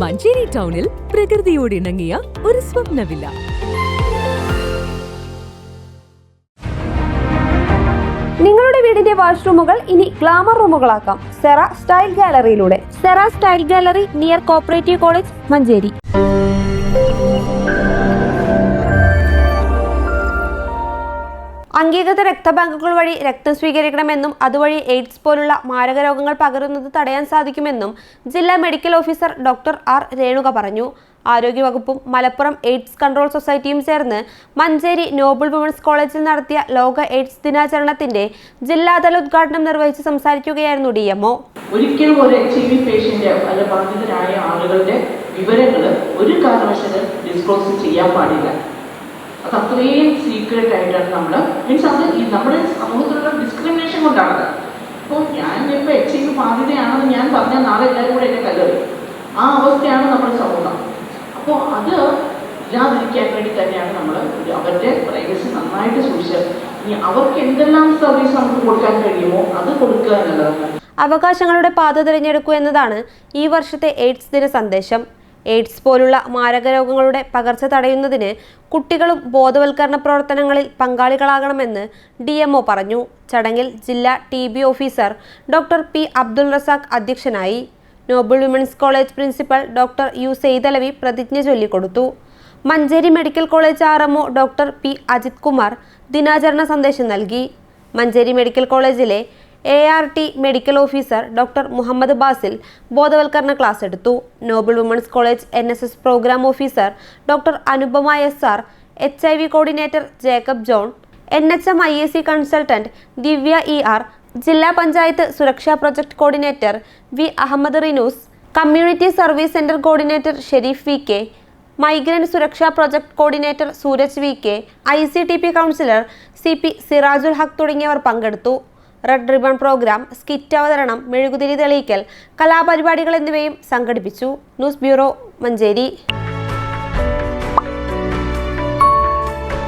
മഞ്ചേരി ടൗണിൽ പ്രകൃതിയോട് ഇണങ്ങിയ ഒരു സ്വപ്ന വില്ല. നിങ്ങളുടെ വീടിന്റെ വാഷ്റൂമുകൾ ഇനി ഗ്ലാമർ റൂമുകളാക്കാം സെറ സ്റ്റൈൽ ഗാലറിയിലൂടെ. Sera style gallery near cooperative college, Manjeri. അംഗീകൃത രക്തബാങ്കുകൾ വഴി രക്തം സ്വീകരിക്കണമെന്നും അതുവഴി എയ്ഡ്സ് പോലുള്ള മാരക രോഗങ്ങൾ പകരുന്നത് തടയാൻ സാധിക്കുമെന്നും ജില്ലാ medical officer doctor R Renuka പറഞ്ഞു. ആരോഗ്യവകുപ്പും മലപ്പുറം എയ്ഡ്സ് കൺട്രോൾ സൊസൈറ്റിയും ചേർന്ന് മഞ്ചേരി നോബിൾ വുമൻസ് കോളേജിൽ നടത്തിയ ലോക എയ്ഡ്സ് ദിനാചരണത്തിന്റെ ജില്ലാതല ഉദ്ഘാടനം നിർവഹിച്ച് സംസാരിക്കുകയായിരുന്നു DMO. ഒരിക്കലും ഒരു HIV പേഷ്യന്റ് അല്ല ബാധിതരായ ആളുകളുടെ വിവരങ്ങൾ ഒരു കാരണവശാലും ഡിസ്ക്ലോസ് ചെയ്യാൻ പാടില്ല. അത് അത്രയും സീക്രട്ട് ആയിട്ടാണ് നമ്മൾ മീൻസ് അത് ഈ നമ്മുടെ സമൂഹത്തിലുള്ള ഡിസ്ക്രിമിനേഷൻ കൊണ്ടാണത്. അപ്പോൾ ഞാൻ ഇപ്പോൾ HIV ബാധിതയാണെന്ന് ഞാൻ പറഞ്ഞാൽ നാളെ എല്ലാവരും കൂടെ എന്നെ കല്ലെറി. ആ അവസ്ഥയാണ് നമ്മുടെ സമൂഹം. അപ്പോൾ അത് ഇല്ലാതിരിക്കാൻ വേണ്ടി തന്നെയാണ് നമ്മൾ അവരുടെ പ്രൈവസി നന്നായിട്ട് സൂക്ഷിച്ചത്. ഇനി അവർക്ക് എന്തെല്ലാം സർവീസ് നമുക്ക് കൊടുക്കാൻ കഴിയുമോ അത് കൊടുക്കുക എന്നുള്ളതാണ്. അവകാശങ്ങളുടെ പാത തിരഞ്ഞെടുക്കൂ എന്നതാണ് ഈ വർഷത്തെ എയ്ഡ്സ് ദിന സന്ദേശം. എയ്ഡ്സ് പോലുള്ള മാരകരോഗങ്ങളുടെ പകർച്ച തടയുന്നതിന് കുട്ടികളും ബോധവൽക്കരണ പ്രവർത്തനങ്ങളിൽ പങ്കാളികളാകണമെന്ന് DMO പറഞ്ഞു. ചടങ്ങിൽ ജില്ലാ TB officer doctor P Abdul Razak അധ്യക്ഷനായി. Noble women's college principal doctor U Saithalavi പ്രതിജ്ഞ ചൊല്ലിക്കൊടുത്തു. Manjeri medical college RMO doctor P Ajith Kumar ദിനാചരണ സന്ദേശം നൽകി. മഞ്ചേരി മെഡിക്കൽ കോളേജിലെ ART medical officer doctor Muhammad Basil ബോധവൽക്കരണ ക്ലാസ് എടുത്തു. Noble women's college NSS programme officer doctor Anupama SR, HIV coordinator Jacob John, NHM IAC consultant Divya ER, ജില്ലാ panchayat Suraksha project coordinator V Ahammed Rinoos, community service centre coordinator Shareef VK, migrant Suraksha project coordinator Sooraj VK, ICTP counsellor CP Sirajul Haq തുടങ്ങിയവർ പങ്കെടുത്തു. Red ribbon programme, skit അവതരണം, മെഴുകുതിരി തെളിയിക്കൽ, കലാപരിപാടികൾ എന്നിവയും സംഘടിപ്പിച്ചു. News bureau, Manjeri.